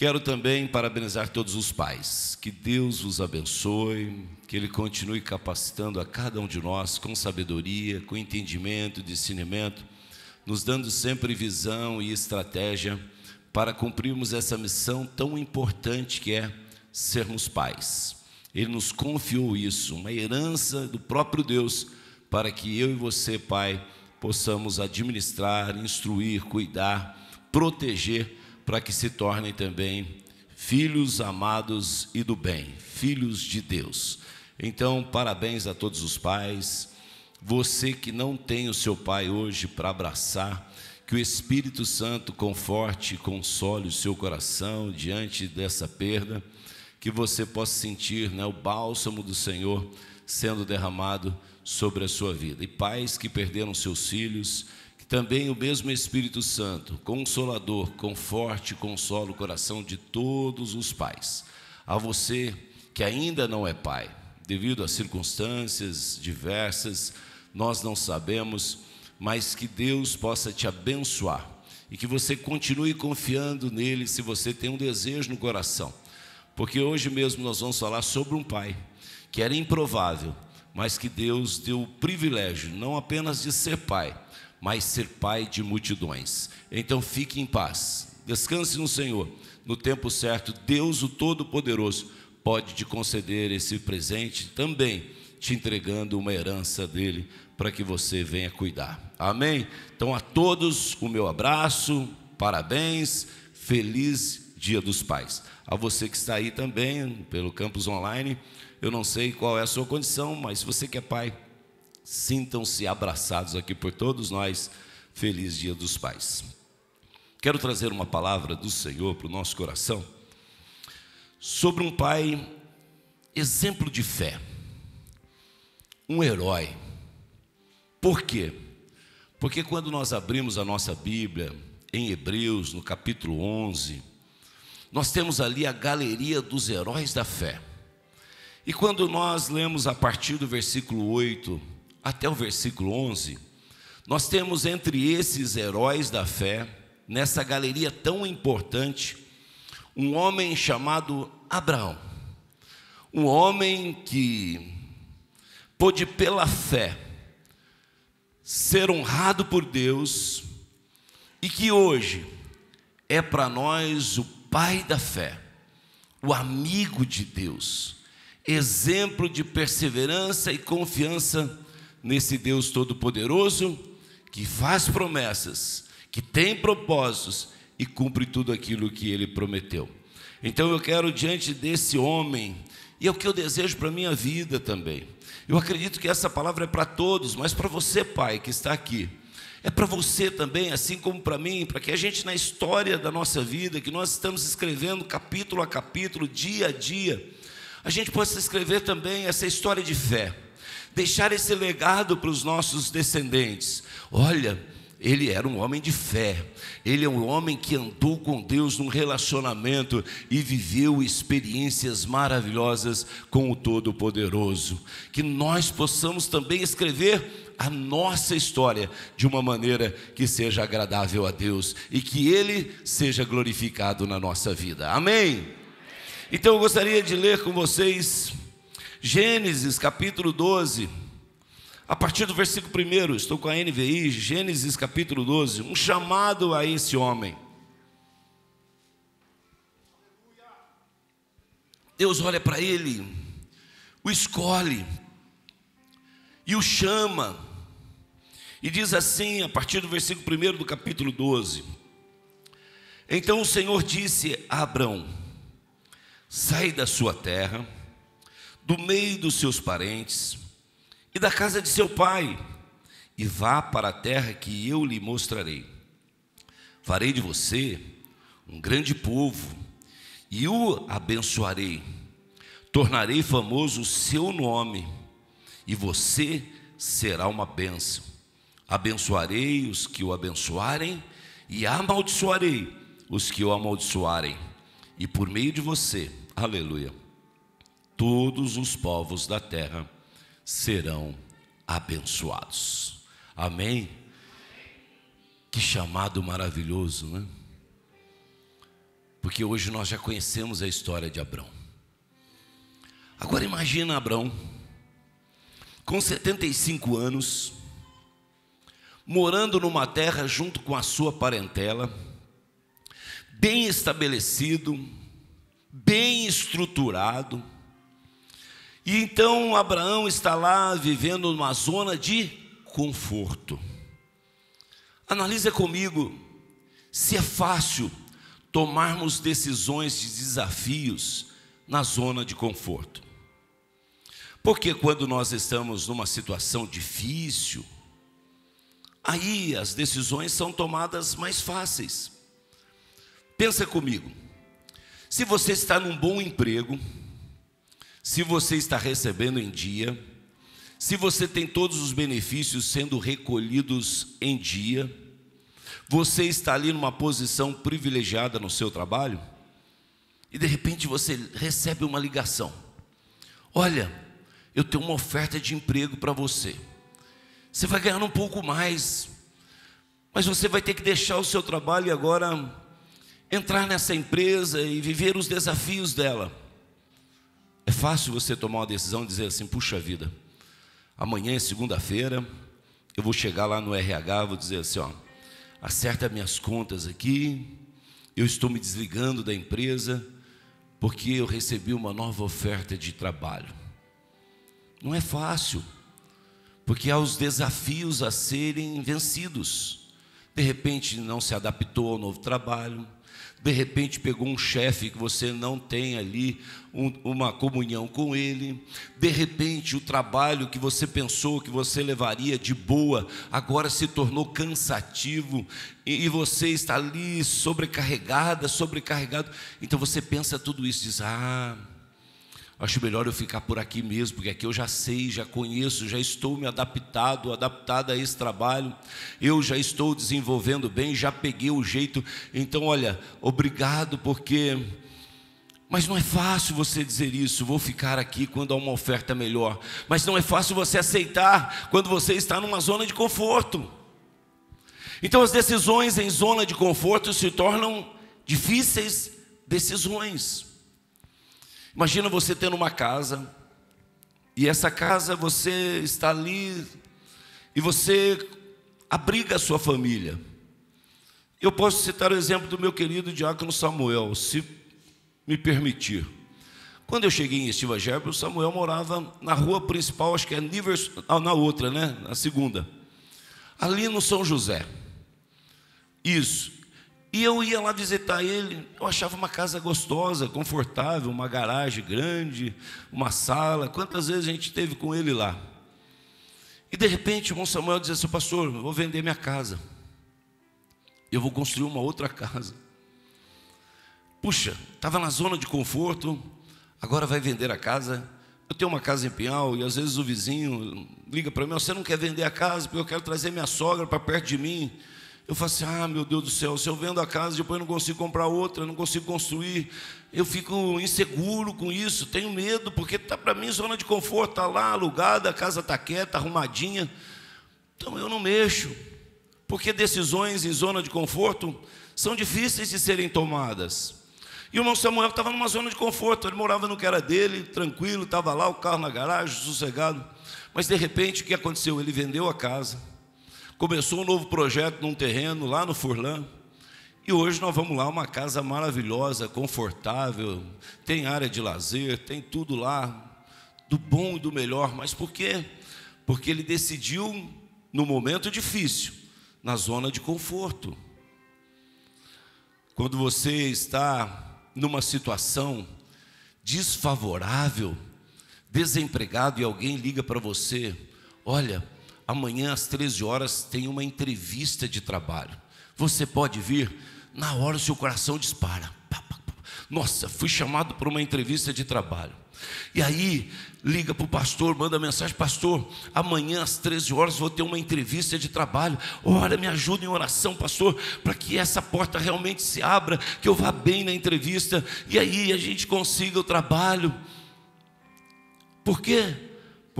Quero também parabenizar todos os pais. Que Deus os abençoe, que Ele continue capacitando a cada um de nós com sabedoria, com entendimento, discernimento, nos dando sempre visão e estratégia para cumprirmos essa missão tão importante que é sermos pais. Ele nos confiou isso, uma herança do próprio Deus, para que eu e você, pai, possamos administrar, instruir, cuidar, proteger, para que se tornem também filhos amados e do bem, filhos de Deus. Então, parabéns a todos os pais. Você que não tem o seu pai hoje para abraçar, que o Espírito Santo conforte e console o seu coração diante dessa perda, que você possa sentir, o bálsamo do Senhor sendo derramado sobre a sua vida. E pais que perderam seus filhos, que também o mesmo Espírito Santo, consolador, conforte e consola o coração de todos os pais. A você que ainda não é pai, devido a circunstâncias diversas, nós não sabemos, mas que Deus possa te abençoar e que você continue confiando nele se você tem um desejo no coração. Porque hoje mesmo nós vamos falar sobre um pai que era improvável, mas que Deus deu o privilégio não apenas de ser pai, mas ser pai de multidões. Então fique em paz, descanse no Senhor. No tempo certo, Deus o Todo-Poderoso pode te conceder esse presente, também te entregando uma herança dele para que você venha cuidar. Amém? Então a todos o meu abraço, parabéns, feliz Dia dos Pais. A você que está aí também pelo campus online, eu não sei qual é a sua condição, mas se você que é pai, sintam-se abraçados aqui por todos nós. Feliz Dia dos Pais. Quero trazer uma palavra do Senhor para o nosso coração sobre um pai exemplo de fé, um herói. Por quê? Porque quando nós abrimos a nossa Bíblia em Hebreus, no capítulo 11, nós temos ali a galeria dos heróis da fé. E quando nós lemos a partir do versículo 8 até o versículo 11, nós temos entre esses heróis da fé, nessa galeria tão importante, um homem chamado Abraão. Um homem que pôde pela fé ser honrado por Deus e que hoje é para nós o pai da fé, o amigo de Deus, exemplo de perseverança e confiança nesse Deus Todo-Poderoso, que faz promessas, que tem propósitos e cumpre tudo aquilo que Ele prometeu. Então eu quero, diante desse homem, e é o que eu desejo para a minha vida também, eu acredito que essa palavra é para todos, mas para você, pai, que está aqui, é para você também, assim como para mim, para que a gente, na história da nossa vida, que nós estamos escrevendo capítulo a capítulo, dia a dia, a gente possa escrever também essa história de fé, deixar esse legado para os nossos descendentes. Olha, ele era um homem de fé, ele é um homem que andou com Deus num relacionamento e viveu experiências maravilhosas com o Todo-Poderoso. Que nós possamos também escrever a nossa história de uma maneira que seja agradável a Deus e que Ele seja glorificado na nossa vida. Amém? Então eu gostaria de ler com vocês Gênesis capítulo 12, a partir do versículo 1, estou com a NVI, Gênesis capítulo 12, um chamado a esse homem. Deus olha para ele, o escolhe e o chama, e diz assim, a partir do versículo 1 do capítulo 12: Então o Senhor disse a Abrão: sai da sua terra, do meio dos seus parentes e da casa de seu pai, e vá para a terra que eu lhe mostrarei. Farei de você um grande povo, e o abençoarei. Tornarei famoso o seu nome, e você será uma bênção. Abençoarei os que o abençoarem, e amaldiçoarei os que o amaldiçoarem. E por meio de você, aleluia, todos os povos da terra serão abençoados. Amém? Que chamado maravilhoso, né? porque hoje nós já conhecemos a história de Abrão. Agora imagina Abrão, com 75 anos, morando numa terra junto com a sua parentela, bem estabelecido, bem estruturado. E então Abraão está lá vivendo numa zona de conforto. Analisa comigo se é fácil tomarmos decisões de desafios na zona de conforto. Porque quando nós estamos numa situação difícil, aí as decisões são tomadas mais fáceis. Pensa comigo, se você está num bom emprego, se você está recebendo em dia, se você tem todos os benefícios sendo recolhidos em dia, você está ali numa posição privilegiada no seu trabalho, e de repente você recebe uma ligação: olha, eu tenho uma oferta de emprego para você, você vai ganhar um pouco mais, mas você vai ter que deixar o seu trabalho e agora entrar nessa empresa e viver os desafios dela. É fácil você tomar uma decisão e dizer assim: puxa vida, amanhã é segunda-feira, eu vou chegar lá no RH, vou dizer assim, ó, acerta minhas contas aqui, eu estou me desligando da empresa, porque eu recebi uma nova oferta de trabalho. Não é fácil, porque há os desafios a serem vencidos. De repente não se adaptou ao novo trabalho, de repente pegou um chefe que você não tem ali uma comunhão com ele, de repente o trabalho que você pensou que você levaria de boa, agora se tornou cansativo, e você está ali sobrecarregado, então você pensa tudo isso, diz: acho melhor eu ficar por aqui mesmo, porque aqui eu já sei, já conheço, já estou me adaptada a esse trabalho, eu já estou desenvolvendo bem, já peguei o jeito, então olha, obrigado, porque... Mas não é fácil você dizer isso: vou ficar aqui quando há uma oferta melhor. Mas não é fácil você aceitar quando você está numa zona de conforto. Então as decisões em zona de conforto se tornam difíceis decisões. Imagina você tendo uma casa, e essa casa você está ali, e você abriga a sua família. Eu posso citar o exemplo do meu querido diácono Samuel, se me permitir. Quando eu cheguei em Estiva Gerber, o Samuel morava na rua principal, acho que é na outra, né? Na segunda, ali no São José. Isso. E eu ia lá visitar ele, eu achava uma casa gostosa, confortável, uma garagem grande, uma sala. Quantas vezes a gente esteve com ele lá? E de repente o irmão Samuel dizia assim: pastor, eu vou vender minha casa, eu vou construir uma outra casa. Puxa, estava na zona de conforto, agora vai vender a casa. Eu tenho uma casa em Pinhal, e às vezes o vizinho liga para mim: você não quer vender a casa, porque eu quero trazer minha sogra para perto de mim. Eu falo assim: meu Deus do céu, se eu vendo a casa, depois eu não consigo comprar outra, não consigo construir, eu fico inseguro com isso, tenho medo, porque está para mim zona de conforto, está lá alugada, a casa está quieta, arrumadinha, então eu não mexo, porque decisões em zona de conforto são difíceis de serem tomadas. E o irmão Samuel estava numa zona de conforto, ele morava no que era dele, tranquilo, estava lá, o carro na garagem, sossegado, mas de repente o que aconteceu? Ele vendeu a casa, começou um novo projeto num terreno lá no Furlan, e hoje nós vamos lá, uma casa maravilhosa, confortável, tem área de lazer, tem tudo lá, do bom e do melhor. Mas por quê? Porque ele decidiu no momento difícil, na zona de conforto. Quando você está numa situação desfavorável, desempregado, e alguém liga para você: olha, amanhã às 13 horas tem uma entrevista de trabalho, você pode vir? Na hora o seu coração dispara: nossa, fui chamado para uma entrevista de trabalho. E aí liga para o pastor, manda mensagem: pastor, amanhã às 13 horas vou ter uma entrevista de trabalho, ora, me ajuda em oração, pastor, para que essa porta realmente se abra, que eu vá bem na entrevista, e aí a gente consiga o trabalho. Por quê?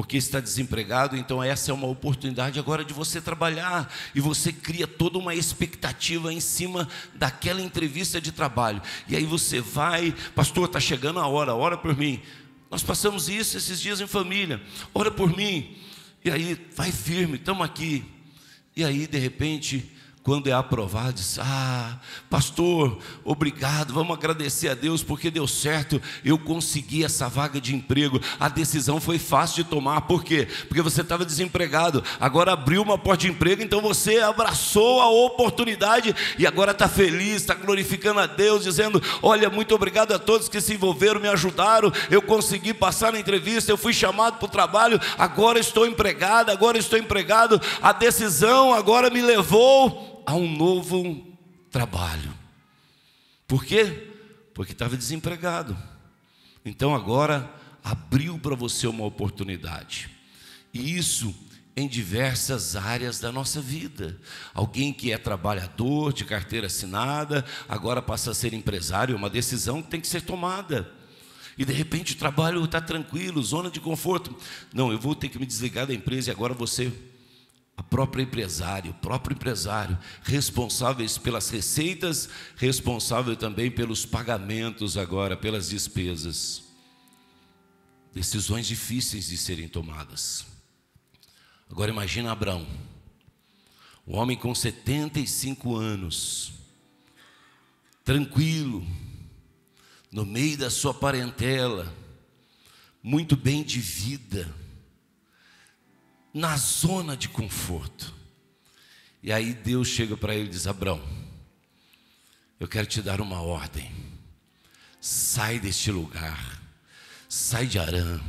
porque está desempregado, então essa é uma oportunidade agora de você trabalhar, e você cria toda uma expectativa em cima daquela entrevista de trabalho, e aí você vai, pastor, está chegando a hora, ora por mim. Nós passamos isso esses dias em família, ora por mim, e aí vai firme, estamos aqui, e aí de repente, quando é aprovado, diz: pastor, obrigado, vamos agradecer a Deus, porque deu certo, eu consegui essa vaga de emprego, a decisão foi fácil de tomar. Por quê? Porque você estava desempregado, agora abriu uma porta de emprego, então você abraçou a oportunidade, e agora está feliz, está glorificando a Deus, dizendo: olha, muito obrigado a todos que se envolveram, me ajudaram, eu consegui passar na entrevista, eu fui chamado para o trabalho, agora estou empregado, a decisão agora me levou a um novo trabalho. Por quê? Porque estava desempregado. Então agora abriu para você uma oportunidade. E isso em diversas áreas da nossa vida. Alguém que é trabalhador, de carteira assinada, agora passa a ser empresário, é uma decisão que tem que ser tomada. E de repente o trabalho está tranquilo, zona de conforto. Não, eu vou ter que me desligar da empresa, e agora você, o próprio empresário, responsáveis pelas receitas, responsável também pelos pagamentos agora, pelas despesas. Decisões difíceis de serem tomadas. Agora imagina Abraão, um homem com 75 anos, tranquilo, no meio da sua parentela, muito bem de vida, na zona de conforto. E aí Deus chega para ele e diz: Abraão, eu quero te dar uma ordem, sai deste lugar, sai de Harã,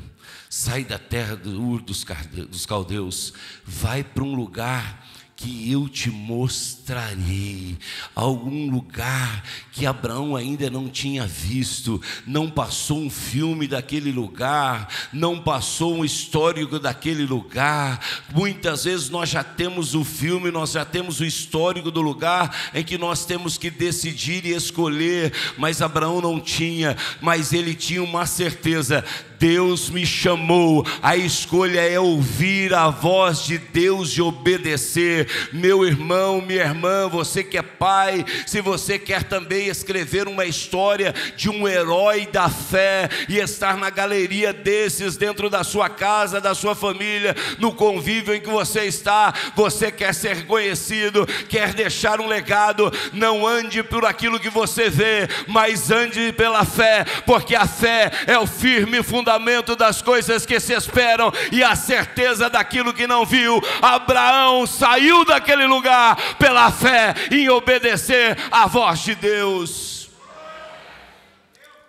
sai da terra dos caldeus, vai para um lugar que eu te mostrarei, algum lugar que Abraão ainda não tinha visto, não passou um filme daquele lugar, não passou um histórico daquele lugar. Muitas vezes nós já temos o filme, nós já temos o histórico do lugar em que nós temos que decidir e escolher, mas Abraão não tinha, mas ele tinha uma certeza: Deus me chamou, a escolha é ouvir a voz de Deus e obedecer. Meu irmão, minha irmã, você que é pai, se você quer também escrever uma história de um herói da fé e estar na galeria desses dentro da sua casa, da sua família, no convívio em que você está, você quer ser conhecido, quer deixar um legado, não ande por aquilo que você vê, mas ande pela fé, porque a fé é o firme fundamento das coisas que se esperam e a certeza daquilo que não viu. Abraão saiu daquele lugar pela fé em obedecer à voz de Deus.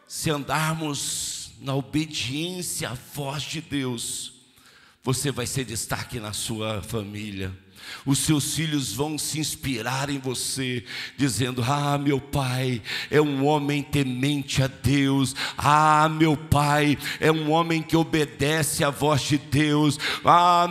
Se andarmos na obediência à voz de Deus, você vai ser destaque na sua família. Os seus filhos vão se inspirar em você, dizendo: meu pai é um homem temente a Deus, meu pai é um homem que obedece à voz de Deus,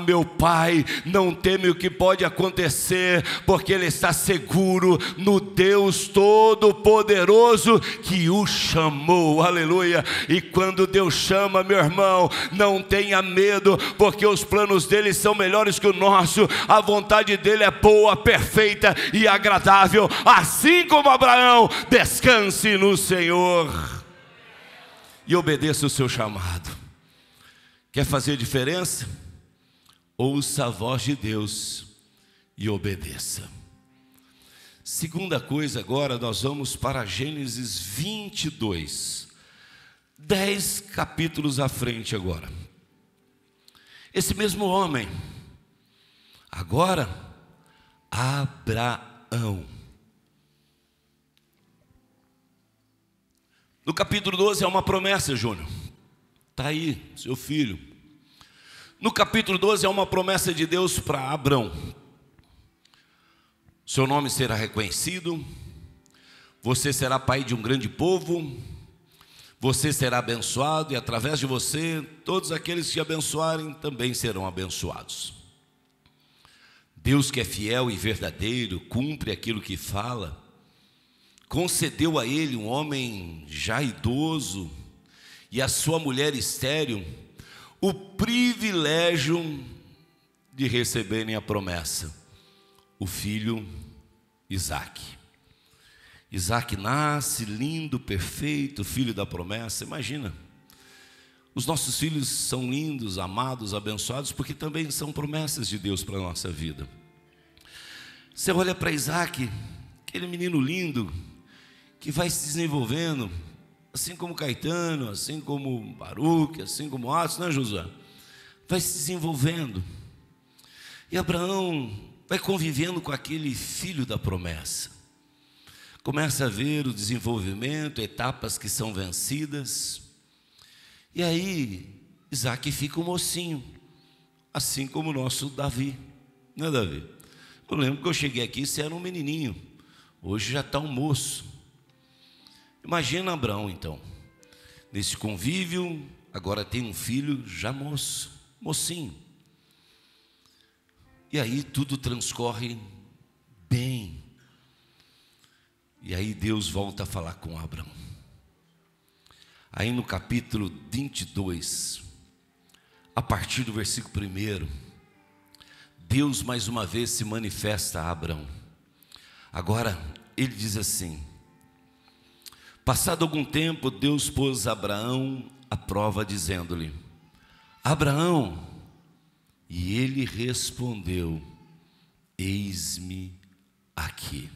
meu pai não teme o que pode acontecer, porque ele está seguro no Deus Todo-Poderoso que o chamou. Aleluia. E quando Deus chama, meu irmão, não tenha medo, porque os planos dele são melhores que o nosso, a vontade dele é boa, perfeita e agradável. Assim como Abraão, descanse no Senhor e obedeça o seu chamado. Quer fazer diferença? Ouça a voz de Deus e obedeça. Segunda coisa, agora nós vamos para Gênesis 22, 10 capítulos à frente agora. Esse mesmo homem, agora Abraão. No capítulo 12 é uma promessa, Júnior. Está aí, seu filho. No capítulo 12 é uma promessa de Deus para Abraão. Seu nome será reconhecido, você será pai de um grande povo, você será abençoado, e através de você, todos aqueles que te abençoarem também serão abençoados. Deus, que é fiel e verdadeiro, cumpre aquilo que fala, concedeu a ele, um homem já idoso, e a sua mulher estéril, o privilégio de receberem a promessa, o filho Isaque. Isaque nasce, lindo, perfeito, filho da promessa. Imagina, os nossos filhos são lindos, amados, abençoados, porque também são promessas de Deus para a nossa vida. Você olha para Isaque, aquele menino lindo, que vai se desenvolvendo, assim como Caetano, assim como Baruque, assim como Atos, não é, Josué? Vai se desenvolvendo. E Abraão vai convivendo com aquele filho da promessa. Começa a ver o desenvolvimento, etapas que são vencidas. E aí, Isaque fica um mocinho, assim como o nosso Davi, não é, Davi? Eu lembro que eu cheguei aqui, você era um menininho, hoje já está um moço. Imagina Abraão, então, nesse convívio, agora tem um filho já mocinho. E aí tudo transcorre bem. E aí Deus volta a falar com Abraão. Aí no capítulo 22, a partir do versículo 1, Deus mais uma vez se manifesta a Abraão. Agora ele diz assim: passado algum tempo, Deus pôs Abraão à prova, dizendo-lhe: Abraão. E ele respondeu: eis-me aqui.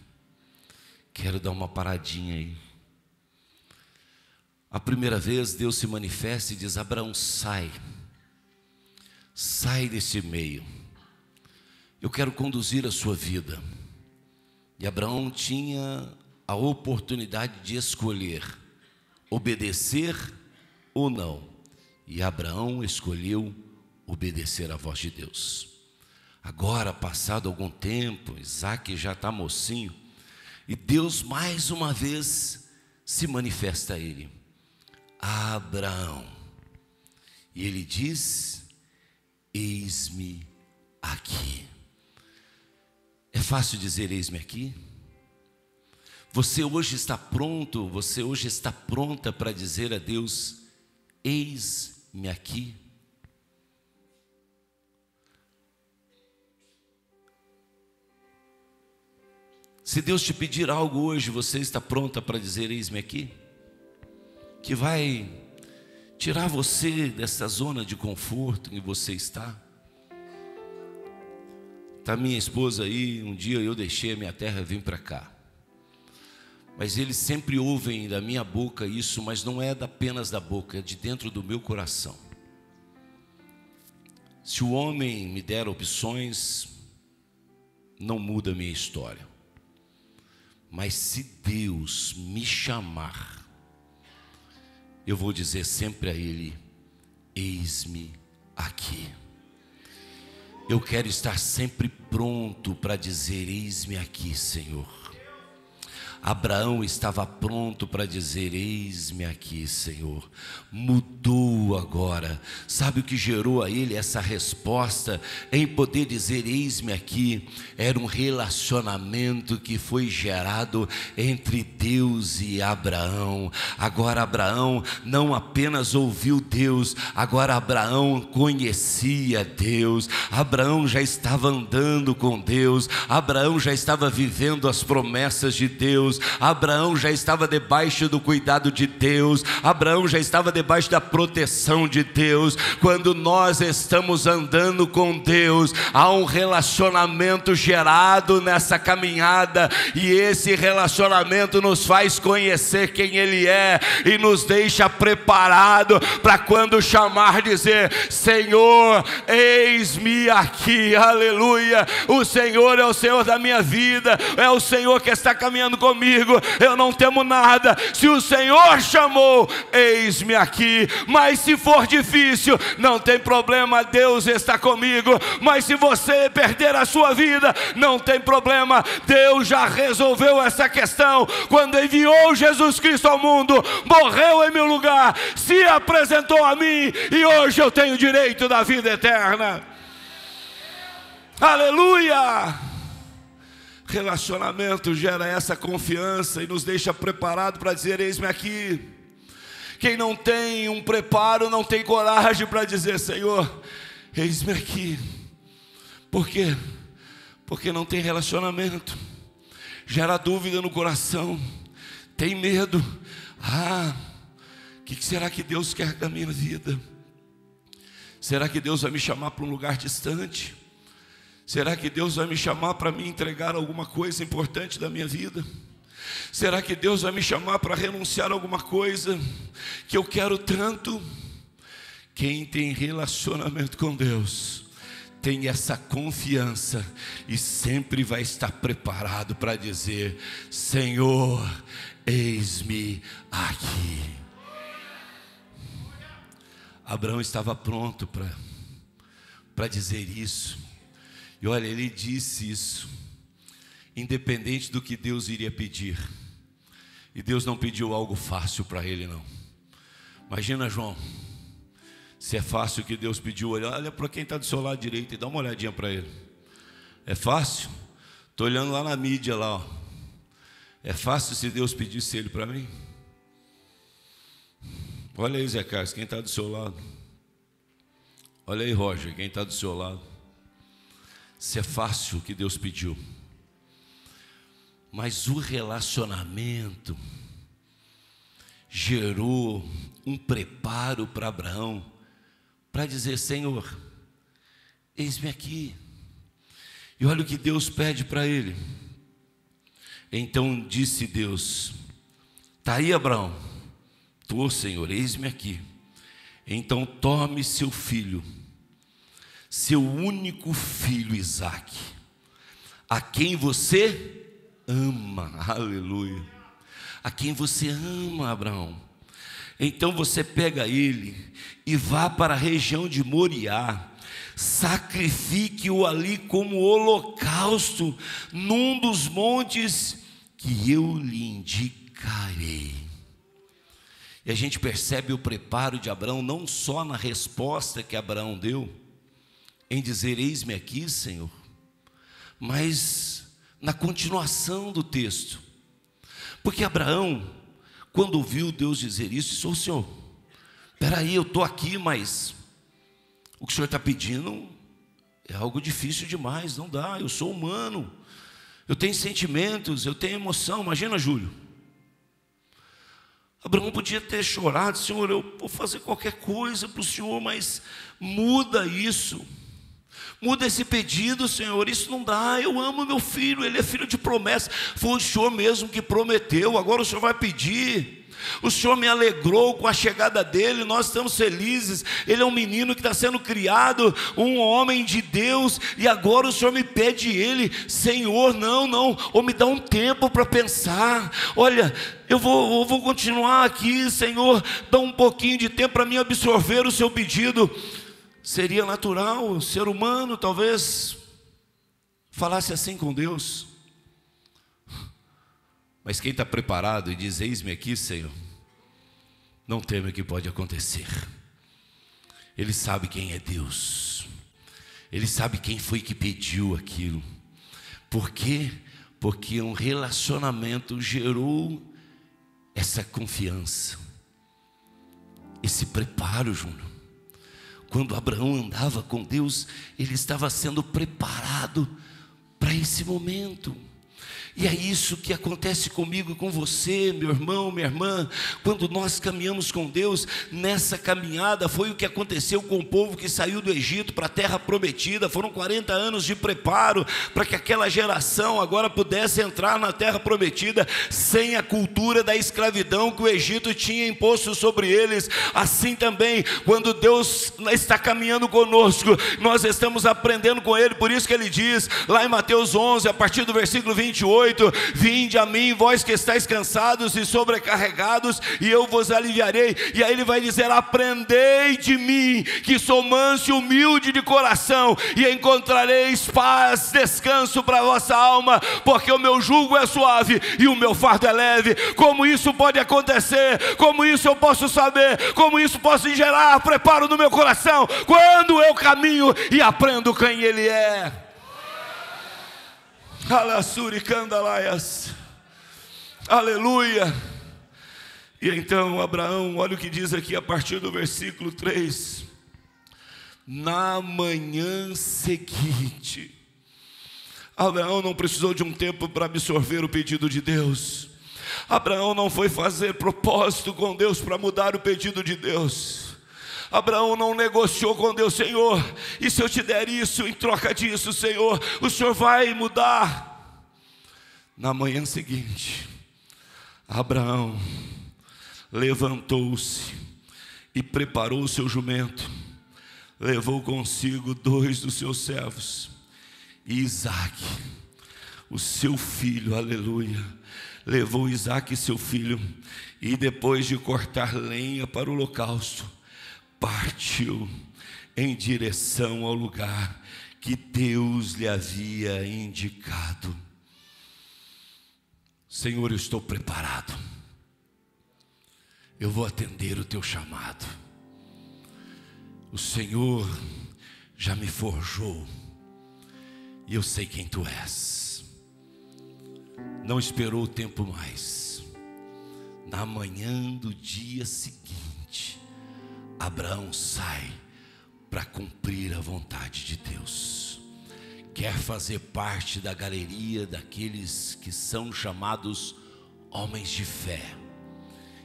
Quero dar uma paradinha aí. A primeira vez Deus se manifesta e diz: Abraão, sai desse meio, eu quero conduzir a sua vida. E Abraão tinha a oportunidade de escolher obedecer ou não, e Abraão escolheu obedecer à voz de Deus. Agora, passado algum tempo, Isaque já está mocinho, e Deus mais uma vez se manifesta a ele: Abraão. E ele diz: eis-me aqui. É fácil dizer eis-me aqui? Você hoje está pronto, você hoje está pronta para dizer a Deus: eis-me aqui? Se Deus te pedir algo hoje, você está pronta para dizer eis-me aqui? Que vai tirar você dessa zona de conforto em que você está. Está minha esposa aí, um dia eu deixei a minha terra e vim para cá. Mas eles sempre ouvem da minha boca isso, mas não é apenas da boca, é de dentro do meu coração. Se o homem me der opções, não muda a minha história. Mas se Deus me chamar, eu vou dizer sempre a Ele: eis-me aqui. Eu quero estar sempre pronto para dizer: eis-me aqui, Senhor. Abraão estava pronto para dizer: eis-me aqui, Senhor. Mudou agora. Sabe o que gerou a ele essa resposta em poder dizer eis-me aqui? Era um relacionamento que foi gerado entre Deus e Abraão. Agora Abraão não apenas ouviu Deus, agora Abraão conhecia Deus. Abraão já estava andando com Deus. Abraão já estava vivendo as promessas de Deus. Abraão já estava debaixo do cuidado de Deus. Abraão já estava debaixo da proteção de Deus. Quando nós estamos andando com Deus, há um relacionamento gerado nessa caminhada, e esse relacionamento nos faz conhecer quem Ele é e nos deixa preparado para quando chamar, dizer: Senhor, eis-me aqui. Aleluia. O Senhor é o Senhor da minha vida, é o Senhor que está caminhando comigo. Eu não temo nada. Se o Senhor chamou, eis-me aqui. Mas se for difícil, não tem problema, Deus está comigo. Mas se você perder a sua vida, não tem problema, Deus já resolveu essa questão. Quando enviou Jesus Cristo ao mundo, morreu em meu lugar, se apresentou a mim, e hoje eu tenho direito da vida eterna. Aleluia! Relacionamento gera essa confiança e nos deixa preparado para dizer: eis-me aqui. Quem não tem um preparo não tem coragem para dizer: Senhor, eis-me aqui. Por quê? Porque não tem relacionamento, gera dúvida no coração, tem medo. O que será que Deus quer da minha vida? Será que Deus vai me chamar para um lugar distante? Será que Deus vai me chamar para me entregar alguma coisa importante da minha vida? Será que Deus vai me chamar para renunciar a alguma coisa que eu quero tanto? Quem tem relacionamento com Deus tem essa confiança e sempre vai estar preparado para dizer: Senhor, eis-me aqui. Abraão estava pronto para dizer isso. E olha, ele disse isso, independente do que Deus iria pedir. E Deus não pediu algo fácil para ele, não. Imagina, João, se é fácil o que Deus pediu. Olha para quem está do seu lado direito e dá uma olhadinha para ele. É fácil? Estou olhando lá na mídia lá, ó. É fácil se Deus pedisse ele para mim? Olha aí, Zé Carlos, quem está do seu lado? Olha aí, Roger, quem está do seu lado? Se é fácil o que Deus pediu. Mas o relacionamento gerou um preparo para Abraão, para dizer: Senhor, eis-me aqui. E olha o que Deus pede para ele. Então disse Deus: está aí, Abraão? Tô, Senhor, eis-me aqui. Então tome seu filho, seu único filho Isaque, a quem você ama. Aleluia. A quem você ama, Abraão. Então você pega ele e vá para a região de Moriá, sacrifique-o ali como holocausto num dos montes que eu lhe indicarei. E a gente percebe o preparo de Abraão não só na resposta que Abraão deu, em dizer: eis-me aqui, Senhor, mas na continuação do texto. Porque Abraão, quando ouviu Deus dizer isso, disse: ô Senhor, espera aí, eu estou aqui, mas o que o Senhor está pedindo é algo difícil demais, não dá, eu sou humano, eu tenho sentimentos, eu tenho emoção. Imagina, Júlio, Abraão podia ter chorado: Senhor, eu vou fazer qualquer coisa para o Senhor, mas muda isso, muda esse pedido, Senhor, isso não dá, eu amo meu filho, ele é filho de promessa, foi o Senhor mesmo que prometeu, agora o Senhor vai pedir. O Senhor me alegrou com a chegada dele, nós estamos felizes, ele é um menino que está sendo criado, um homem de Deus, e agora o Senhor me pede ele. Senhor, não, ou me dá um tempo para pensar. Olha, eu vou continuar aqui, Senhor, dá um pouquinho de tempo para mim absorver o seu pedido. Seria natural, o ser humano talvez falasse assim com Deus. Mas quem está preparado e diz: eis-me aqui, Senhor, não teme o que pode acontecer. Ele sabe quem é Deus, ele sabe quem foi que pediu aquilo. Por quê? Porque um relacionamento gerou essa confiança, esse preparo, Júnior. Quando Abraão andava com Deus, ele estava sendo preparado para esse momento. E é isso que acontece comigo e com você, meu irmão, minha irmã. Quando nós caminhamos com Deus, nessa caminhada foi o que aconteceu com o povo que saiu do Egito para a terra prometida. Foram 40 anos de preparo para que aquela geração agora pudesse entrar na terra prometida sem a cultura da escravidão que o Egito tinha imposto sobre eles. Assim também, quando Deus está caminhando conosco, nós estamos aprendendo com Ele. Por isso que Ele diz lá em Mateus 11, a partir do versículo 28, vinde a mim, vós que estáis cansados e sobrecarregados, e eu vos aliviarei. E aí ele vai dizer: aprendei de mim, que sou manso e humilde de coração, e encontrareis paz, descanso para a vossa alma, porque o meu jugo é suave e o meu fardo é leve. Como isso pode acontecer? Como isso eu posso saber? Como isso posso gerar preparo no meu coração? Quando eu caminho e aprendo quem Ele é. Aleluia. E então Abraão, olha o que diz aqui a partir do versículo 3: na manhã seguinte, Abraão não precisou de um tempo para absorver o pedido de Deus. Abraão não foi fazer propósito com Deus para mudar o pedido de Deus. Abraão não negociou com Deus: Senhor, e se eu te der isso em troca disso, Senhor, o Senhor vai mudar? Na manhã seguinte, Abraão levantou-se e preparou o seu jumento, levou consigo 2 dos seus servos e Isaque, o seu filho, aleluia. Levou Isaque, seu filho, e depois de cortar lenha para o holocausto, partiu em direção ao lugar que Deus lhe havia indicado. Senhor, eu estou preparado, eu vou atender o teu chamado. O Senhor já me forjou e eu sei quem tu és. Não esperou o tempo mais. Na manhã do dia seguinte, Abraão sai para cumprir a vontade de Deus. Quer fazer parte da galeria daqueles que são chamados homens de fé.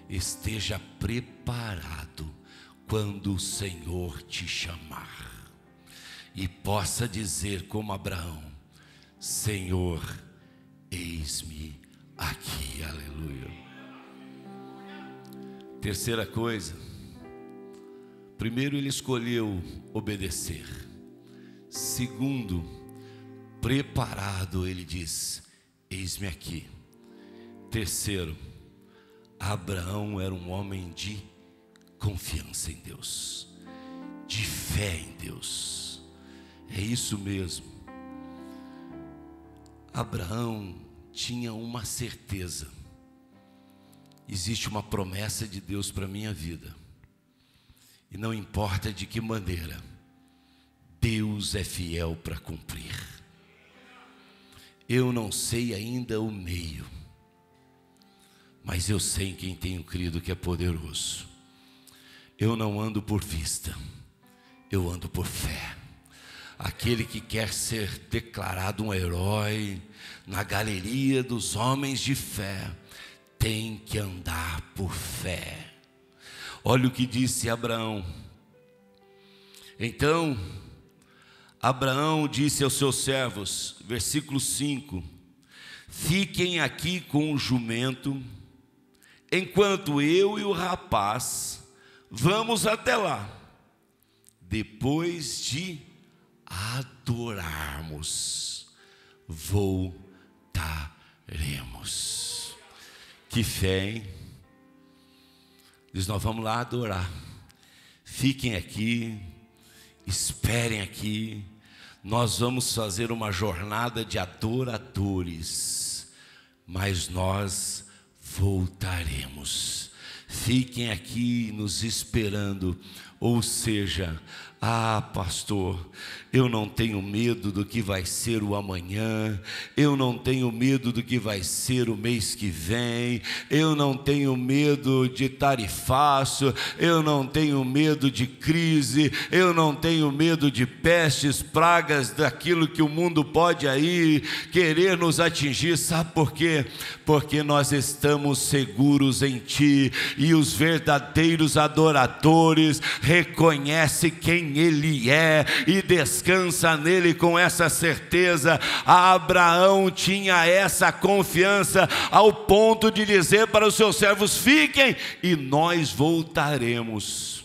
Esteja preparado quando o Senhor te chamar, e possa dizer como Abraão: Senhor, eis-me aqui, aleluia. Terceira coisa, primeiro, ele escolheu obedecer. Segundo, preparado, ele diz: eis-me aqui. Terceiro, Abraão era um homem de confiança em Deus, de fé em Deus. É isso mesmo. Abraão tinha uma certeza: existe uma promessa de Deus para a minha vida, e não importa de que maneira, Deus é fiel para cumprir. Eu não sei ainda o meio, mas eu sei em quem tenho crido que é poderoso. Eu não ando por vista, eu ando por fé. Aquele que quer ser declarado um herói na galeria dos homens de fé tem que andar por fé. Olha o que disse Abraão. Então Abraão disse aos seus servos, versículo 5: fiquem aqui com o jumento, enquanto eu e o rapaz vamos até lá. Depois de adorarmos, voltaremos. Que fé, hein? Diz: nós vamos lá adorar. Fiquem aqui, esperem aqui. Nós vamos fazer uma jornada de adoradores, mas nós voltaremos. Fiquem aqui nos esperando. Ou seja, pastor, eu não tenho medo do que vai ser o amanhã, eu não tenho medo do que vai ser o mês que vem, eu não tenho medo de tarifaço, eu não tenho medo de crise, eu não tenho medo de pestes, pragas, daquilo que o mundo pode aí querer nos atingir. Sabe por quê? Porque nós estamos seguros em Ti, e os verdadeiros adoradores reconhecem quem Ele é e descansa nele com essa certeza. Abraão tinha essa confiança ao ponto de dizer para os seus servos: fiquem e nós voltaremos.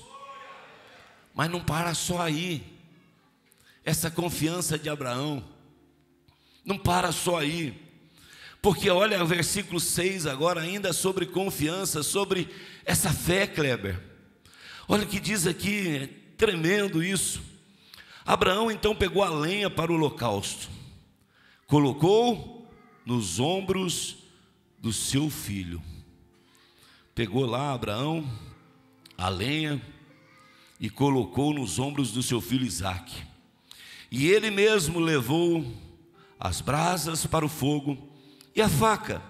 Mas não para só aí. Essa confiança de Abraão não para só aí, porque olha o versículo 6 agora, ainda sobre confiança, sobre essa fé, Kleber. Olha o que diz aqui, é tremendo isso. Abraão então pegou a lenha para o holocausto, colocou nos ombros do seu filho. Pegou lá Abraão a lenha e colocou nos ombros do seu filho Isaque. E ele mesmo levou as brasas para o fogo e a faca.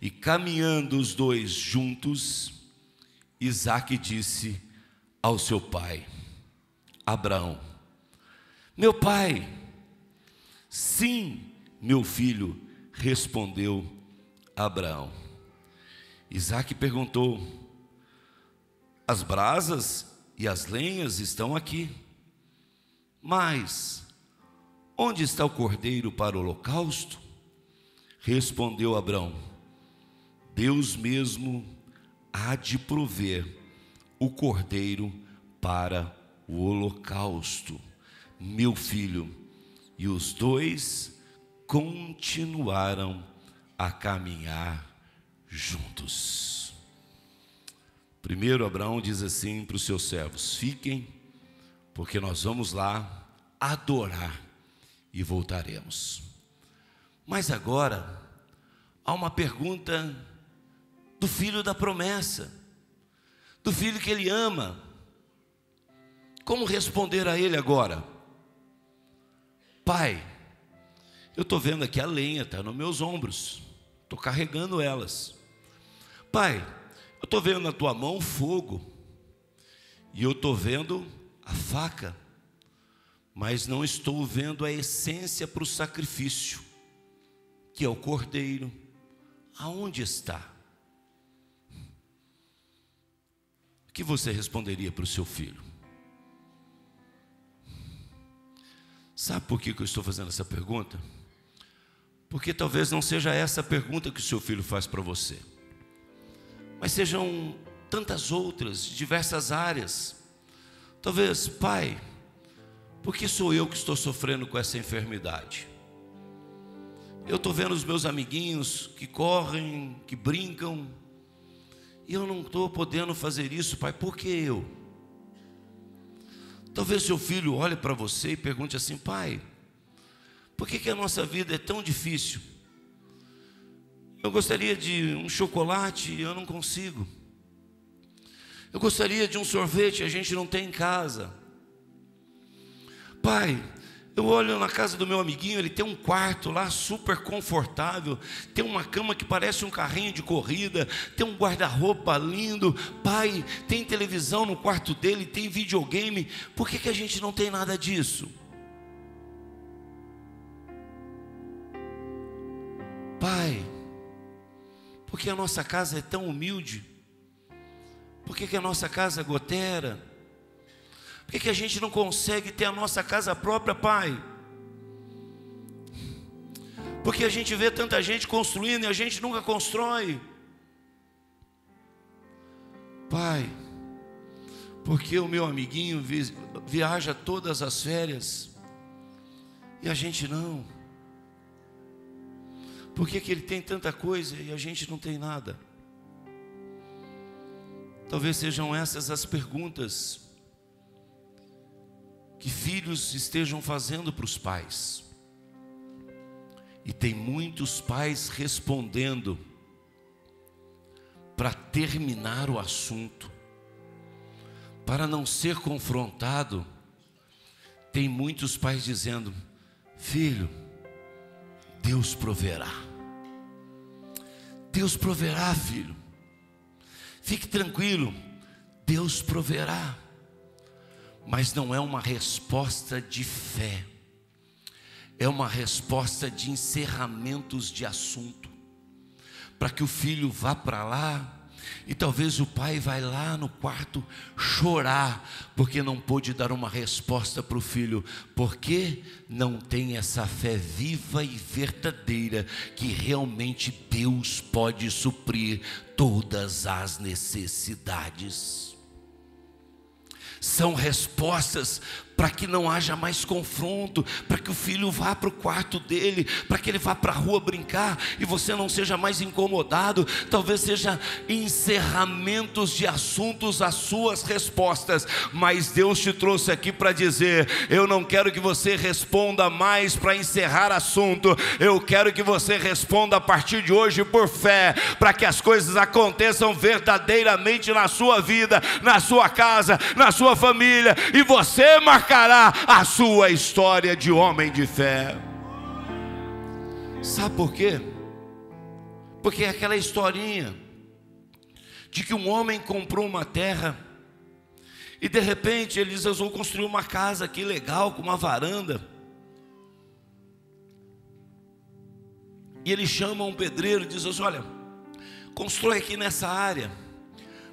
E caminhando os dois juntos, Isaque disse ao seu pai, Abraão: meu pai. Sim, meu filho, respondeu Abraão. Isaque perguntou: as brasas e as lenhas estão aqui, mas onde está o cordeiro para o holocausto? Respondeu Abraão: Deus mesmo há de prover o cordeiro para o holocausto, meu filho. E os dois continuaram a caminhar juntos. Primeiro Abraão diz assim para os seus servos: fiquem, porque nós vamos lá adorar e voltaremos. Mas agora há uma pergunta do filho da promessa, do filho que ele ama. Como responder a ele agora? Pai, eu estou vendo aqui a lenha, está nos meus ombros, estou carregando elas. Pai, eu estou vendo na tua mão o fogo, e eu estou vendo a faca, mas não estou vendo a essência para o sacrifício, que é o cordeiro. Aonde está? O que você responderia para o seu filho? Sabe por que eu estou fazendo essa pergunta? Porque talvez não seja essa a pergunta que o seu filho faz para você, mas sejam tantas outras, de diversas áreas. Talvez: pai, por que sou eu que estou sofrendo com essa enfermidade? Eu estou vendo os meus amiguinhos que correm, que brincam, e eu não estou podendo fazer isso, pai, por que eu? Talvez seu filho olhe para você e pergunte assim: pai, por que a nossa vida é tão difícil? Eu gostaria de um chocolate e eu não consigo. Eu gostaria de um sorvete e a gente não tem em casa. Pai, eu olho na casa do meu amiguinho, ele tem um quarto lá super confortável, tem uma cama que parece um carrinho de corrida, tem um guarda-roupa lindo. Pai, tem televisão no quarto dele, tem videogame. Por que a gente não tem nada disso? Pai, por que a nossa casa é tão humilde? Por que a nossa casa é goteira? Por que a gente não consegue ter a nossa casa própria, pai? Porque a gente vê tanta gente construindo e a gente nunca constrói. Pai, porque o meu amiguinho viaja todas as férias e a gente não? Por que ele tem tanta coisa e a gente não tem nada? Talvez sejam essas as perguntas que filhos estejam fazendo para os pais. E tem muitos pais respondendo para terminar o assunto, para não ser confrontado. Tem muitos pais dizendo: filho, Deus proverá. Deus proverá, filho. Fique tranquilo, Deus proverá. Mas não é uma resposta de fé, é uma resposta de encerramentos de assunto, para que o filho vá para lá. E talvez o pai vai lá no quarto chorar, porque não pôde dar uma resposta para o filho, porque não tem essa fé viva e verdadeira, que realmente Deus pode suprir todas as necessidades. São respostas para que não haja mais confronto, para que o filho vá para o quarto dele, para que ele vá para a rua brincar e você não seja mais incomodado. Talvez seja encerramentos de assuntos as suas respostas, mas Deus te trouxe aqui para dizer: eu não quero que você responda mais para encerrar assunto, eu quero que você responda a partir de hoje por fé, para que as coisas aconteçam verdadeiramente na sua vida, na sua casa, na sua família, e você marcará a sua história de homem de fé. Sabe por quê? Porque é aquela historinha de que um homem comprou uma terra e de repente eles vão construir uma casa aqui legal, com uma varanda. E ele chama um pedreiro e diz assim: olha, constrói aqui nessa área.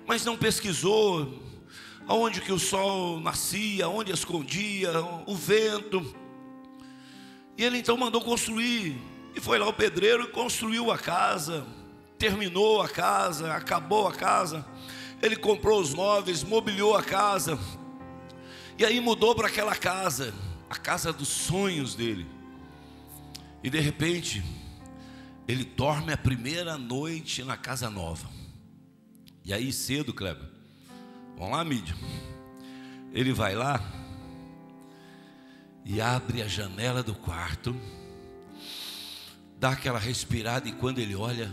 Mas não pesquisou aonde que o sol nascia, aonde escondia, o vento. E ele então mandou construir. E foi lá o pedreiro e construiu a casa, terminou a casa, acabou a casa. Ele comprou os móveis, mobiliou a casa. E aí mudou para aquela casa, a casa dos sonhos dele. E de repente, ele dorme a primeira noite na casa nova. E aí cedo, Kleber, vamos lá, mídia. Ele vai lá e abre a janela do quarto, dá aquela respirada, e quando ele olha,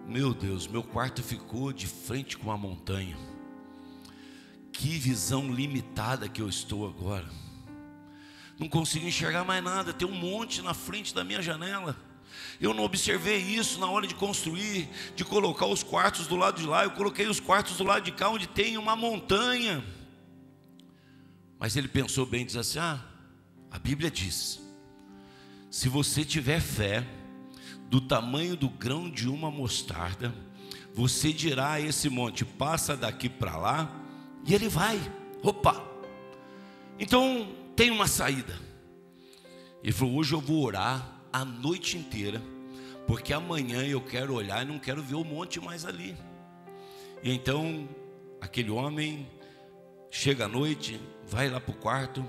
meu Deus, meu quarto ficou de frente com uma montanha. Que visão limitada que eu estou agora. Não consigo enxergar mais nada, tem um monte na frente da minha janela. Eu não observei isso na hora de construir, de colocar os quartos do lado de lá. Eu coloquei os quartos do lado de cá, onde tem uma montanha. Mas ele pensou bem e diz assim: a Bíblia diz, se você tiver fé do tamanho do grão de uma mostarda, você dirá a esse monte: passa daqui para lá, e ele vai. Opa! Então tem uma saída. Ele falou: hoje eu vou orar a noite inteira, porque amanhã eu quero olhar e não quero ver o monte mais ali. E então aquele homem chega à noite, vai lá para o quarto,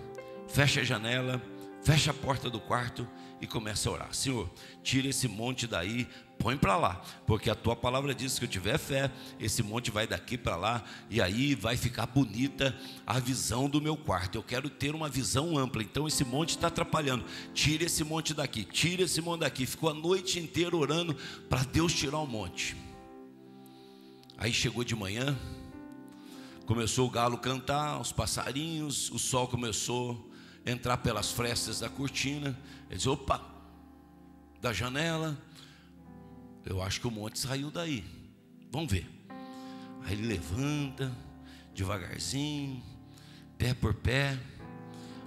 fecha a janela, fecha a porta do quarto e começa a orar: Senhor, tira esse monte daí, põe para lá, porque a tua palavra diz que eu tiver fé, esse monte vai daqui para lá, e aí vai ficar bonita a visão do meu quarto. Eu quero ter uma visão ampla, então esse monte está atrapalhando. Tira esse monte daqui, tira esse monte daqui. Ficou a noite inteira orando para Deus tirar o monte. Aí chegou de manhã, começou o galo cantar, os passarinhos, o sol começou a entrar pelas frestas da cortina. Ele disse: opa, da janela, eu acho que o monte saiu daí, vamos ver. Aí ele levanta devagarzinho, pé por pé,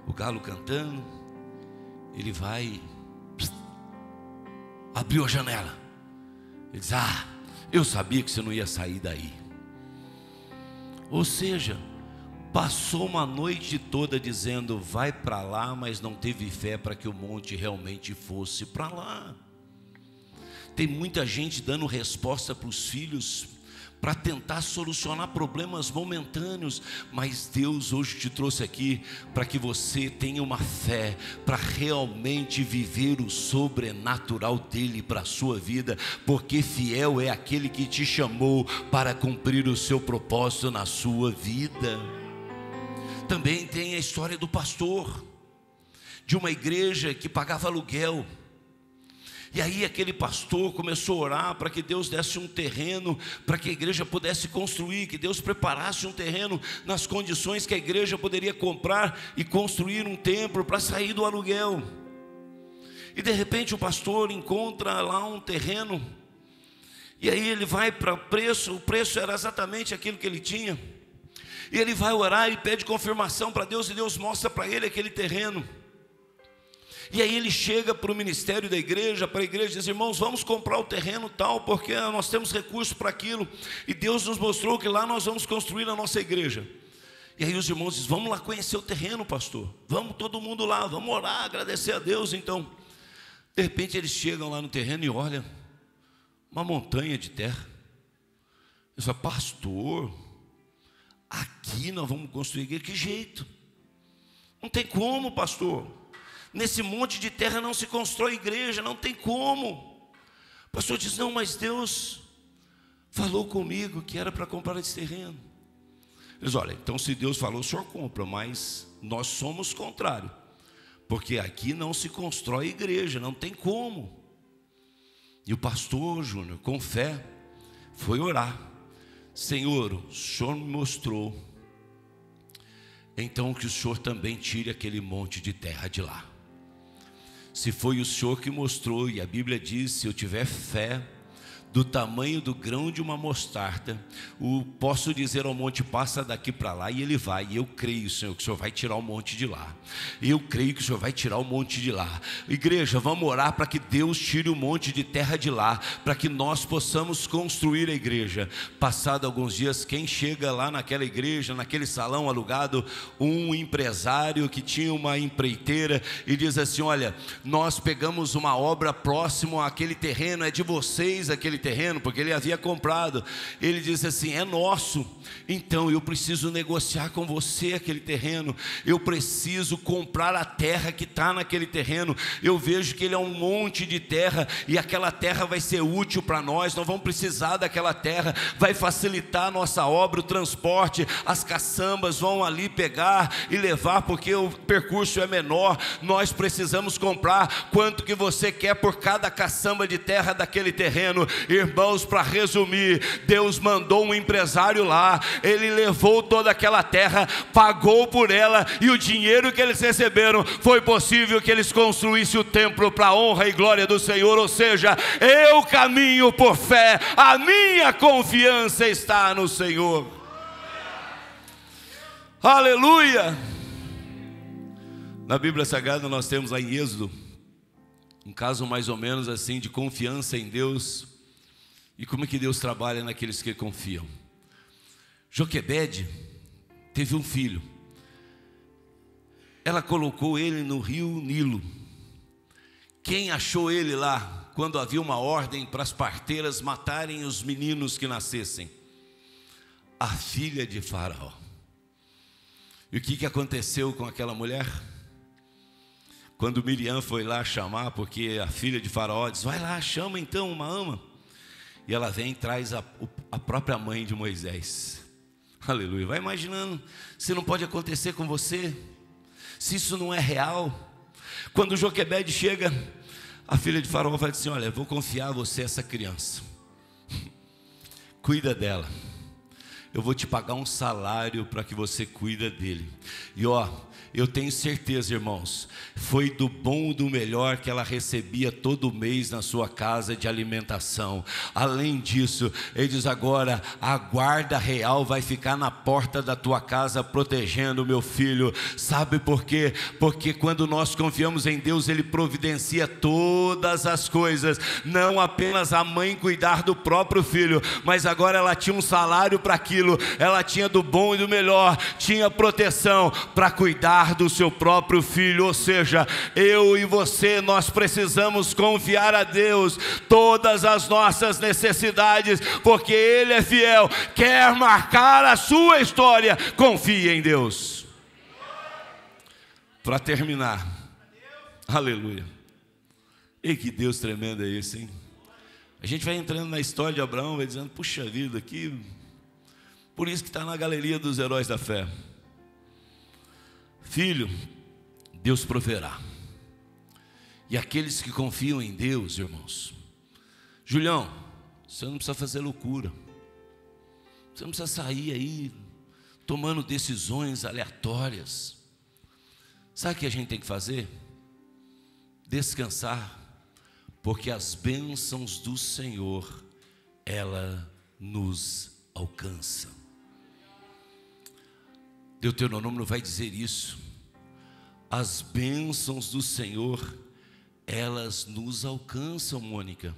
o galo cantando. Ele vai, abriu a janela. Ele diz: eu sabia que você não ia sair daí. Ou seja, passou uma noite toda dizendo: vai para lá, mas não teve fé para que o monte realmente fosse para lá. Tem muita gente dando resposta para os filhos, para tentar solucionar problemas momentâneos, mas Deus hoje te trouxe aqui para que você tenha uma fé, para realmente viver o sobrenatural dele para a sua vida, porque fiel é aquele que te chamou para cumprir o seu propósito na sua vida. Também tem a história do pastor de uma igreja que pagava aluguel. E aí aquele pastor começou a orar para que Deus desse um terreno, para que a igreja pudesse construir, que Deus preparasse um terreno nas condições que a igreja poderia comprar e construir um templo para sair do aluguel. E de repente o pastor encontra lá um terreno, e aí ele vai para o preço era exatamente aquilo que ele tinha. E ele vai orar e pede confirmação para Deus, e Deus mostra para ele aquele terreno. E aí ele chega para o ministério da igreja, para a igreja, e diz: irmãos, vamos comprar o terreno tal, porque nós temos recursos para aquilo, e Deus nos mostrou que lá nós vamos construir a nossa igreja. E aí os irmãos dizem: vamos lá conhecer o terreno, pastor, vamos todo mundo lá, vamos orar, agradecer a Deus. Então, de repente eles chegam lá no terreno e olham uma montanha de terra. Eles falam: pastor, aqui nós vamos construir igreja? Que jeito? Não tem como, pastor. Nesse monte de terra não se constrói igreja, não tem como. O pastor diz: não, mas Deus falou comigo que era para comprar esse terreno. Eles: olha, então se Deus falou, o senhor compra, mas nós somos contrário, porque aqui não se constrói igreja, não tem como. E o pastor Júnior, com fé, foi orar: Senhor, o senhor me mostrou, então que o senhor também tire aquele monte de terra de lá. Se foi o Senhor que mostrou, e a Bíblia diz, se eu tiver fé do tamanho do grão de uma mostarda, posso dizer ao monte, passa daqui para lá, e ele vai. E eu creio, Senhor, que o Senhor vai tirar o monte de lá. Eu creio que o Senhor vai tirar o monte de lá. Igreja, vamos orar para que Deus tire o monte de terra de lá, para que nós possamos construir a igreja. Passado alguns dias, quem chega lá naquela igreja, naquele salão alugado, um empresário que tinha uma empreiteira, e diz assim: olha, nós pegamos uma obra próximo àquele terreno, é de vocês aquele terreno, porque ele havia comprado. Ele disse assim: é nosso, então eu preciso negociar com você aquele terreno, eu preciso comprar a terra que está naquele terreno. Eu vejo que ele é um monte de terra, e aquela terra vai ser útil para nós, nós vamos precisar daquela terra, vai facilitar a nossa obra, o transporte, as caçambas vão ali pegar e levar, porque o percurso é menor, nós precisamos comprar. Quanto que você quer por cada caçamba de terra daquele terreno? Irmãos, para resumir, Deus mandou um empresário lá, ele levou toda aquela terra, pagou por ela, e o dinheiro que eles receberam, foi possível que eles construíssem o templo para a honra e glória do Senhor. Ou seja, eu caminho por fé, a minha confiança está no Senhor. Aleluia! Na Bíblia Sagrada nós temos lá em Êxodo um caso mais ou menos assim de confiança em Deus. E como é que Deus trabalha naqueles que confiam? Joquebede teve um filho. Ela colocou ele no rio Nilo. Quem achou ele lá quando havia uma ordem para as parteiras matarem os meninos que nascessem? A filha de Faraó. E o que aconteceu com aquela mulher? Quando Miriam foi lá chamar, porque a filha de Faraó diz: vai lá, chama então uma ama. E ela vem e traz a própria mãe de Moisés. Aleluia. Vai imaginando se não pode acontecer com você, se isso não é real. Quando Joquebede chega, a filha de Faraó vai dizer: olha, eu vou confiar a você essa criança, cuida dela, eu vou te pagar um salário para que você cuida dele. E eu tenho certeza, irmãos, foi do bom e do melhor que ela recebia todo mês na sua casa de alimentação. Além disso, ele diz: agora a guarda real vai ficar na porta da tua casa protegendo o meu filho. Sabe por quê? Porque quando nós confiamos em Deus, Ele providencia todas as coisas. Não apenas a mãe cuidar do próprio filho, mas agora ela tinha um salário para aquilo. Ela tinha do bom e do melhor, tinha proteção para cuidar do seu próprio filho. Ou seja, eu e você, nós precisamos confiar a Deus todas as nossas necessidades, porque Ele é fiel, quer marcar a sua história. Confie em Deus. Para terminar, aleluia, e que Deus tremendo é esse, hein? A gente vai entrando na história de Abraão, vai dizendo: puxa vida, aqui, por isso que está na galeria dos heróis da fé. Filho, Deus proverá. E aqueles que confiam em Deus, irmãos, Julião, você não precisa fazer loucura, você não precisa sair aí tomando decisões aleatórias. Sabe o que a gente tem que fazer? Descansar, porque as bênçãos do Senhor, ela nos alcança. Deuteronômio vai dizer isso. As bênçãos do Senhor, elas nos alcançam, Mônica.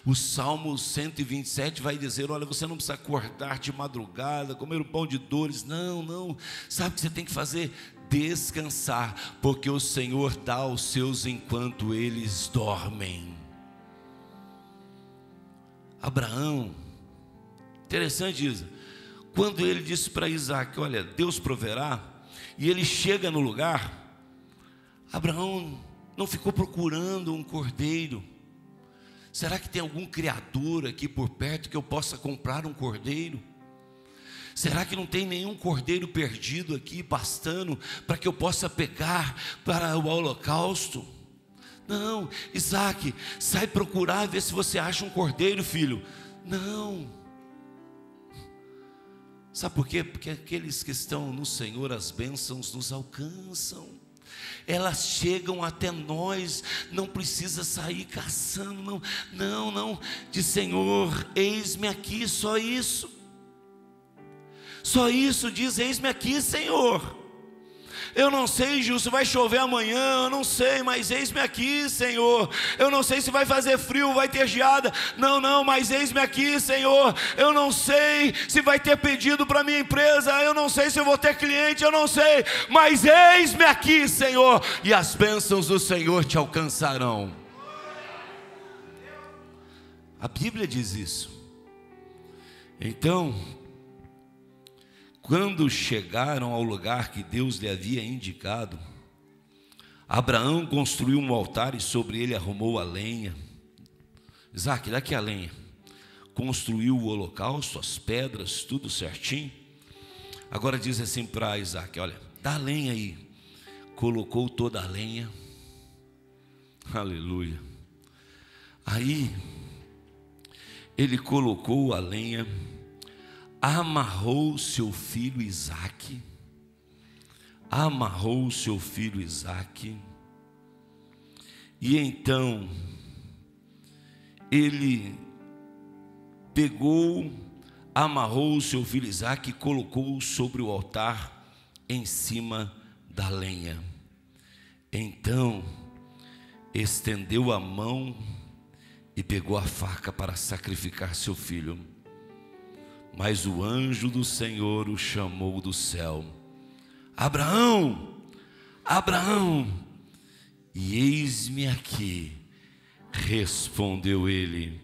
O Salmo 127 vai dizer: olha, você não precisa acordar de madrugada, comer um pão de dores. Não. Sabe o que você tem que fazer? Descansar, porque o Senhor dá aos seus enquanto eles dormem. Abraão, interessante isso. Quando ele disse para Isaac: olha, Deus proverá, e ele chega no lugar, Abraão não ficou procurando um cordeiro. Será que tem algum criador aqui por perto que eu possa comprar um cordeiro? Será que não tem nenhum cordeiro perdido aqui pastando para que eu possa pegar para o holocausto? Não. Isaac, sai procurar, ver se você acha um cordeiro, filho. Não. Sabe por quê? Porque aqueles que estão no Senhor, as bênçãos nos alcançam. elas chegam até nós, não precisa sair caçando, não, diz: Senhor, eis-me aqui, só isso, diz: eis-me aqui, Senhor. Eu não sei, Gil, se vai chover amanhã, eu não sei, mas eis-me aqui, Senhor. Eu não sei se vai fazer frio, vai ter geada, não, mas eis-me aqui, Senhor. Eu não sei se vai ter pedido para minha empresa, eu não sei se eu vou ter cliente, eu não sei, mas eis-me aqui, Senhor, e as bênçãos do Senhor te alcançarão. A Bíblia diz isso. Então, quando chegaram ao lugar que Deus lhe havia indicado, Abraão construiu um altar e sobre ele arrumou a lenha. Isaac, dá aqui a lenha. Construiu o holocausto, as pedras, tudo certinho. Agora diz assim para Isaac: olha, dá a lenha aí. Colocou toda a lenha. Aleluia. Aí ele colocou a lenha, amarrou seu filho Isaque, e então ele pegou, amarrou o seu filho Isaque e colocou sobre o altar em cima da lenha. Então estendeu a mão e pegou a faca para sacrificar seu filho. Mas o anjo do Senhor o chamou do céu: Abraão, Abraão. E eis-me aqui, respondeu ele.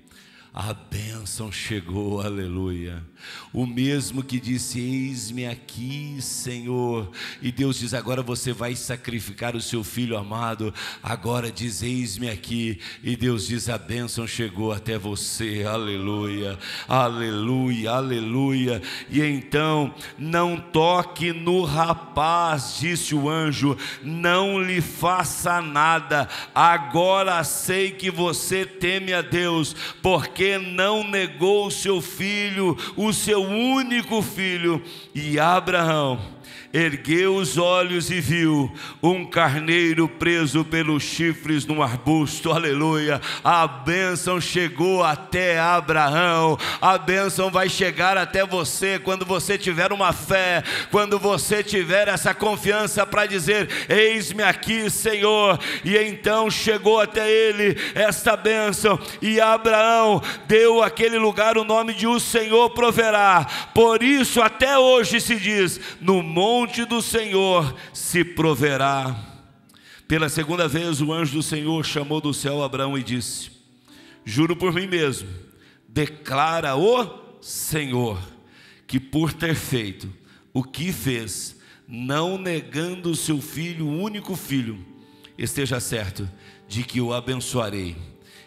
A bênção chegou, aleluia. O mesmo que disse: eis-me aqui, Senhor. E Deus diz: agora você vai sacrificar o seu filho amado. Agora diz: eis-me aqui. E Deus diz: a bênção chegou até você, aleluia, aleluia, aleluia. E então: não toque no rapaz, disse o anjo, não lhe faça nada. Agora sei que você teme a Deus, porque não negou o seu filho, o seu único filho. E Abraão ergueu os olhos e viu um carneiro preso pelos chifres num arbusto, aleluia. A bênção chegou até Abraão. A bênção vai chegar até você quando você tiver uma fé, quando você tiver essa confiança para dizer: eis-me aqui, Senhor. E então chegou até ele esta bênção, e Abraão deu àquele lugar o nome de o Senhor proverá. Por isso até hoje se diz: no monte do Senhor se proverá. Pela segunda vez o anjo do Senhor chamou do céu Abraão e disse: juro por mim mesmo, declara o Senhor, que por ter feito o que fez, não negando o seu filho, o único filho, esteja certo de que o abençoarei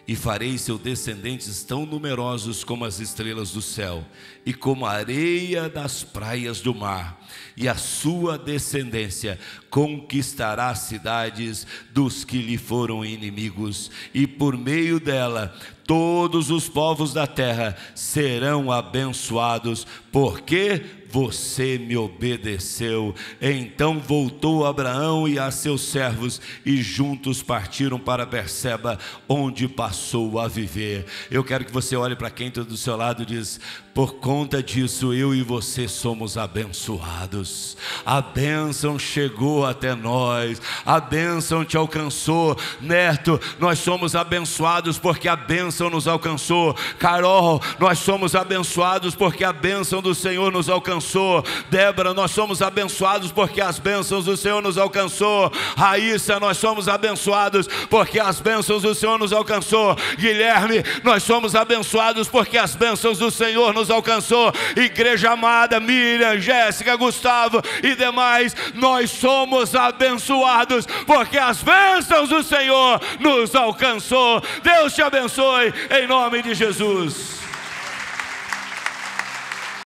e farei seus descendentes tão numerosos como as estrelas do céu e como a areia das praias do mar. E a sua descendência conquistará as cidades dos que lhe foram inimigos, e por meio dela todos os povos da terra serão abençoados, porque você me obedeceu. Então voltou Abraão e a seus servos, e juntos partiram para Berseba, onde passou a viver. Eu quero que você olhe para quem está do seu lado e diz: por conta disso eu e você somos abençoados. A bênção chegou até nós, a bênção te alcançou. Neto, nós somos abençoados porque a bênção nos alcançou. Carol, nós somos abençoados porque a bênção do Senhor nos alcançou. Débora, nós somos abençoados porque as bênçãos do Senhor nos alcançou. Raíssa, nós somos abençoados porque as bênçãos do Senhor nos alcançou. Guilherme, nós somos abençoados porque as bênçãos do Senhor nos alcançou. Igreja amada, Miriam, Jéssica, Gustavo e demais, nós somos abençoados porque as bênçãos do Senhor nos alcançou. Deus te abençoe em nome de Jesus.